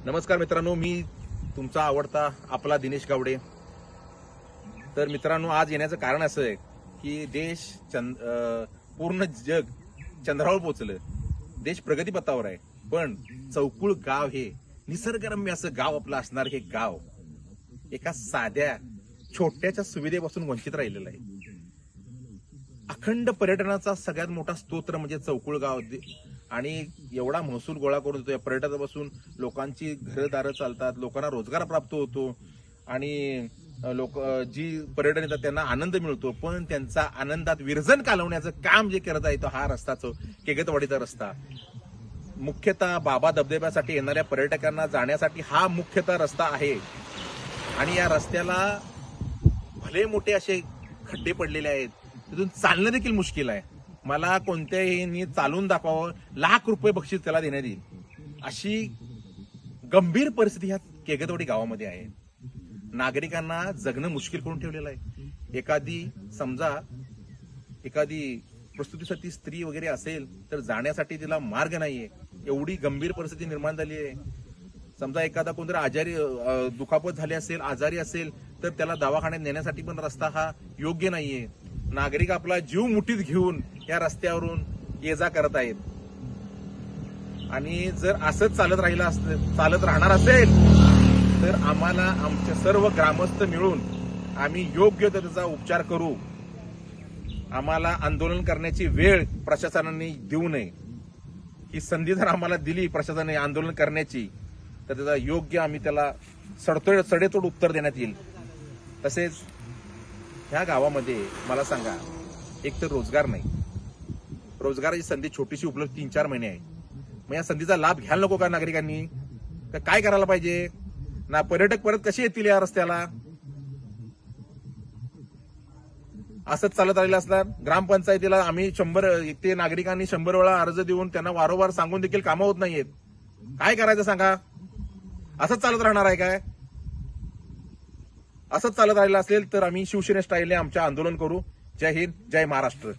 नमस्कार मित्रांनो, मी तुमचा आवडता आपला दिनेश गावडे। तर मित्रांनो, आज येण्याचं कारण असं आहे की पूर्ण जग चंद्रावर पोहोचलं, देश प्रगतीपथावर आहे, पण चौकुळ गाव हे निसर्गरम्य असं गाव आपलं असणार हे गाव एका साध्या छोट्याच्या सुविधेपासून वंचित राहिलेलं आहे। अखंड पर्यटनाचा सगळ्यात मोठा स्तोत्र म्हणजे चौकुळ गाव, आणि एवढा महसूल गोळा करून देतो या पर्यटनापासून। लोकांची घरदारं चालतात, लोकांना रोजगार प्राप्त होतो, आणि लोक जी पर्यटन येतात त्यांना आनंद मिळतो, पण त्यांचा आनंदात विरजन घालवण्याचं काम जे करत आहे तो हा रस्ताच केगतवाडीचा रस्ता। मुख्यतः बाबा धबधब्यासाठी येणाऱ्या पर्यटकांना जाण्यासाठी हा मुख्यतः रस्ता आहे, आणि या रस्त्याला भले मोठे असे खड्डे पडलेले आहेत, तिथून चालणं देखील मुश्किल आहे। मला कोणत्याही चालून दाखवावं, लाख रुपये बक्षीस त्याला देण्यात येईल, अशी गंभीर परिस्थिती ह्या केगतवाडी गावामध्ये आहे। नागरिकांना जगणं मुश्किल करून ठेवलेलं आहे। एखादी प्रस्तुतीसाठी स्त्री वगैरे असेल तर जाण्यासाठी तिला मार्ग नाहीये, एवढी गंभीर परिस्थिती निर्माण झाली आहे। समजा एखादा कोणतरी आजारी, दुखापत झाली असेल, आजारी असेल, तर त्याला दवाखान्यात नेण्यासाठी पण रस्ता हा योग्य नाहीये। नागरिक आपला जीव मुठीत घेऊन या रस्त्यावरून ये जा करत आहेत, आणि जर असंच चालत राहणार असेल तर आम्हाला आमचे सर्व ग्रामस्थ मिळून आम्ही योग्य त्याचा उपचार करू। आम्हाला आंदोलन करण्याची वेळ प्रशासनाने देऊ नये। ही संधी जर आम्हाला दिली प्रशासनाने आंदोलन करण्याची, तर त्याचा योग्य आम्ही त्याला सडेतोड उत्तर देण्यात येईल। तसेच ह्या गावामध्ये मला सांगा, एक तर रोजगार नाही, रोजगाराची संधी छोटीशी उपलब्ध 3-4 महिने आहे। मग या संधीचा लाभ घ्यायला नको का नागरिकांनी? तर काय करायला पाहिजे ना? पर्यटक परत कसे येतील या रस्त्याला? असंच चालत राहिलं असणार, ग्रामपंचायतीला आम्ही 100 ते नागरिकांनी 100 वेळा अर्ज देऊन त्यांना वारंवार सांगून देखील कामं होत नाहीयेत। काय करायचं सांगा? असंच चालत राहणार आहे काय? असंच चालत राहिलं असेल तर आम्ही शिवसेना स्टाईलने आमच्या आंदोलन करू। जय हिंद, जय महाराष्ट्र।